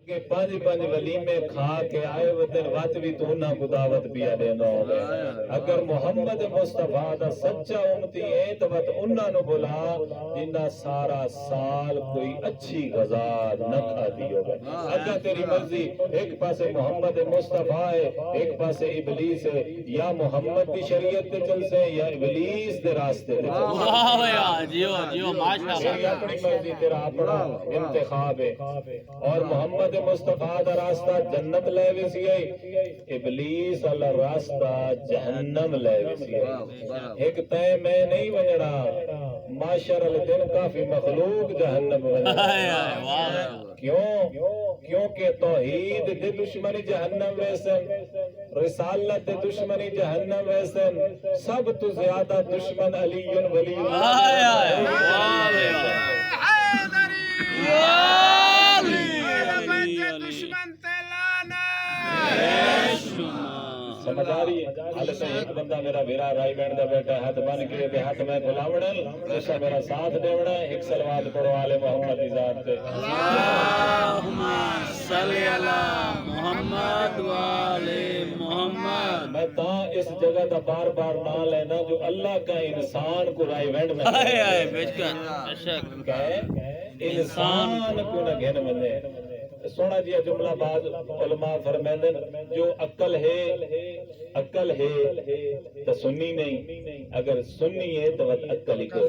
کہ پانچ ولیمے کھا کے آئے وطن وات بھی تو نہ کو دعوت بھی دینا ہوگا اگر محمد مصطفیٰ دا سچا امتی ہے تو وقت انہاں نو بلا جنہ سارا سال کوئی اچھی غذا نہ کھا دی ہوگا اگر تیری مرضی ایک پاسے محمد مصطفیٰ ہے ایک پاسے ابلیس ہے یا محمد کی شریعت تے چل سے یا ابلیس دے راستے تے چل سے واہ یار جیو ماشاءاللہ تیری اپنی مرضی تیرا اپنا انتخاب ہے اور محمد مصطفیٰ دا راستہ جنت لے ویسی ہے ابلیس والا راستہ جہنم لے ویسی ہے ایک تے میں نہیں ونجنا معاشر الدن کافی مخلوق جہنم ونجنا کیونکہ توحید دے دشمنی جہنم ویسن رسالت دے دشمنی جہنم ویسن سب تو زیادہ دشمن علی ولی سمجھاری حالت ایک بندہ میرا ویرا رائی بینڈ دا بیٹا ہاتھ بن کے ہاتھ میں گلاوڑن اسا میرا ساتھ دیوڑا ایک سلوات پڑھو آل محمد کی ذات تے اللہم صلی علی محمد و آل محمد میں تاں اس جگہ دا بار بار نہ لینا جو اللہ کا انسان کو رائی بینڈ میں بے شک کہے انسان کو نہ گھن منے سونا جی جملہ بعض علماء فرمیندن جو عقل ہے تو سنی نہیں اگر سنی ہے تو عقل ہی کوئی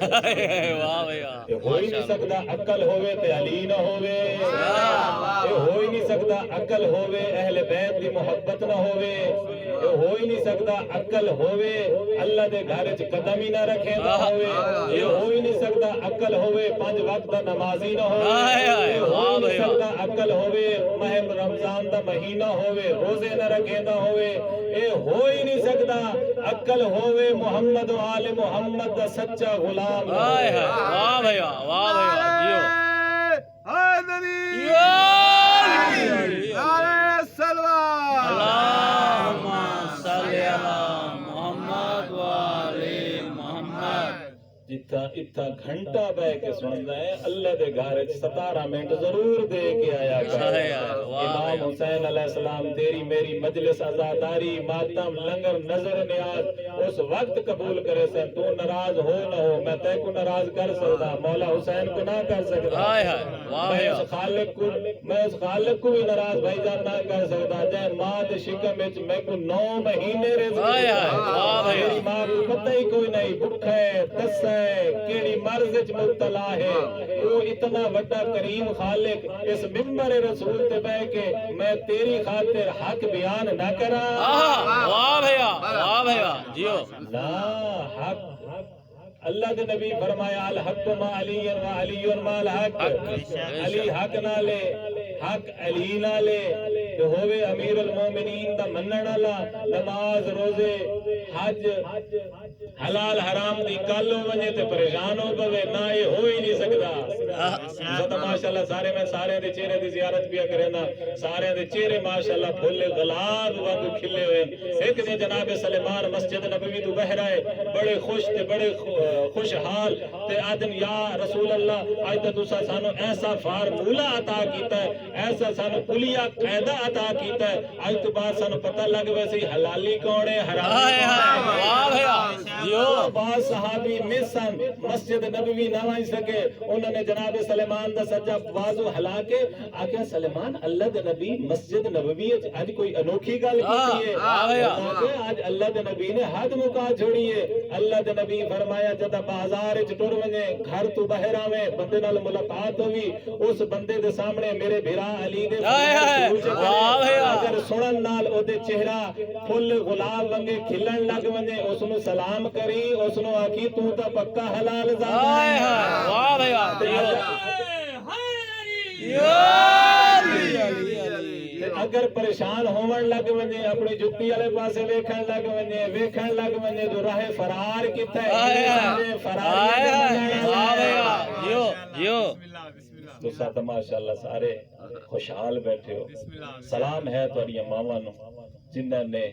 ہو ہی نہیں سکتا عقل ہوئے تو علی نہ ہوئے ہو ہی نہیں سکتا عقل ہوئے اہل بیت کی محبت نہ ہوئے ہو ہی نہیں سکتا عقل ہوئے اللہ دے گھر وچ قدم ہی نہ رکھے نہ ہوئے یہ ہو ہی نہیں سکتا عقل ہوئے 5 وقت دا نمازی نہ ہوئے ہو ہی نہیں سکتا عقل ہوئے ماہ رمضان دا مہینہ ہوئے روزے نہ رکھے نہ ہوئے اے ہو ہی نہیں سکتا عقل ہوئے محمد و آل محمد دا سچا غلام واہ بھیا جیو اللہم صلی علی محمد و آل محمد جتھا اتھا گھنٹہ بے کے سننا ہے اللہ دے گھر 17 منٹ ضرور دے کے آیا کرے امام حسین علیہ السلام تیری میری مجلس عزاداری ماتم لنگر نظر نیاز اس وقت قبول کرے سن تو ناراض ہو نہ ہو میں تے کو ناراض کر سکتا مولا حسین کو نہ کر سکتا میں اس خالق کو بھی ناراض بھائی جان نہ کر سکتا جائے ماں دے شکم وچ میں کو 9 مہینے رزق میری ماں کو پتہ ہی کوئی نہیں بھوکا ہے دس کیڑی مرض وچ مبتلا ہے وہ اتنا بڑا کریم خالق اس منبر رسول تے بیٹھ کے میں تیری خاطر حق بیان نہ کرا واہ بھیا جیو لا حق اللہ دے نبی فرمایا الحق ما علی و علی ما الحق علی حق نہ لے حق علی نہ لے تو ہوئے امیر المومنین دا منن والا نماز روزے حج حلال حرام دی کالو ونجے تے پریشان ہو پوے نہ یہ ہو ہی نہیں سکتا تو ماشاءاللہ سارے میں سارے دے چہرے دی زیارت بھی کرنا سارے دے چہرے ماشاءاللہ پھل گلاب وانگو کھلے ہوئے ایک دن جناب سلیمان مسجد نبوی تو بہ رہے بڑے خوش تے بڑے خوشحال تے آدم یا رسول اللہ آج تے تسا سانو ایسا فارمولا عطا کیتا ہے ایسا سانو کلیہ قاعدہ عطا کیتا ہے آج تو بعد سانو پتہ لگ ویسے حلالی کون ہے حرامی کون ہے بعض صحابی مثلا مسجد نبوی نہ آئی سکے انہوں نے جناب سلیمان دا سجا بازو ہلا کے آکھیا سلیمان اللہ دے نبی مسجد نبوی آج کوئی انوکھی گل کی ہے آج اللہ دے نبی نے حد مکا چھوڑی ہے اللہ دے نبی فرمایا جدا بازار وچ ٹر ونجے گھر تو باہر آویں بندے نال ملاقات ہوئی اس بندے دے سامنے میرے بھرا علی دے اگر سنن نال او دے چہرہ پھل گلاب ونگے کھلن لگ ونجے اس نو سلام کری اس نو آکی تو تا پکا حلال زادہ ہے واہ بھیا اگر پریشان ہومن لگ ونجے اپنی جتی والے پاسے ویکھن لگ ونجے جو راہ فرار کیتا ہے جیو تو ساتھ ماشاءاللہ سارے خوشحال بیٹھے ہو سلام ہے تواڈیاں ماواں نو جنہاں نے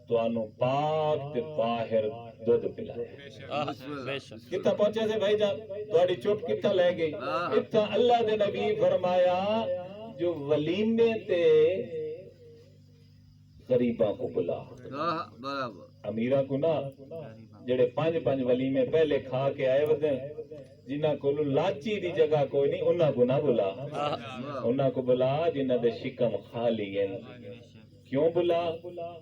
توانو پاک تے طاہر دودھ پلایا کتنا پہنچے سے بھائی جان تواڈی چپ کتنا لے گئی اتنا اللہ دے نبی فرمایا جو ولیمے تے غریباں کو بلا امیراں کو نہ جڑے 5 ولیمے پہلے کھا کے آئے ودے جنہاں کو لاچی دی جگہ کوئی نہیں انہاں کو نہ بلا انہاں کو بلا جنہاں دے شکم خالی ہیں کیوں بلا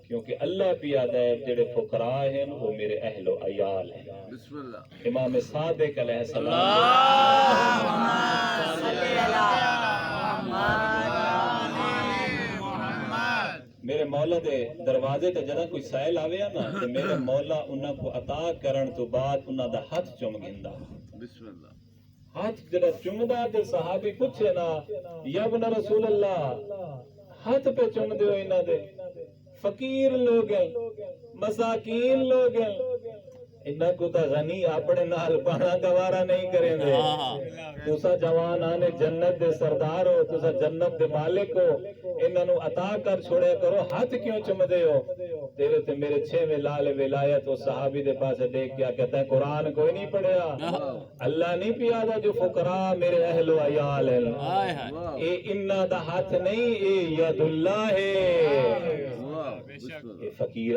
کیونکہ اللہ پیادہ ہے جڑے فقراء ہیں وہ میرے اہل و عیال ہیں امام صادق علیہ السلام میرے مولا دے دروازے تے جداں کوئی سائل آوے نا تے میرے مولا انہاں کو عطا کرن تو بعد انہاں دا ہاتھ چوم گیندا ہاتھ جڑا چومدا تے صحابی پوچھے نا یا ابن رسول اللہ ہاتھ پہ چوم دیو انہاں دے فقیر لوگ ہیں مساکین لوگ ہیں انہاں کو تا غنی اپنے نال پانا گوارا نہیں کریں دے تسا جوان آنے جنت دے سردار ہو تسا جنت دے مالک ہو انہاں نو عطا کر چھوڑے کرو ہاتھ کیوں چم دے ہو تیرے تے میرے 6ویں لال ولایت وہ صحابی دے پاس دیکھ کیا کہتا ہے قرآن کوئی نہیں پڑھیا اللہ نہیں پیادا جو فقراء میرے اہل و عیال ہیں اے انہاں دا ہاتھ نہیں اے ید اللہ ہے اے فقیر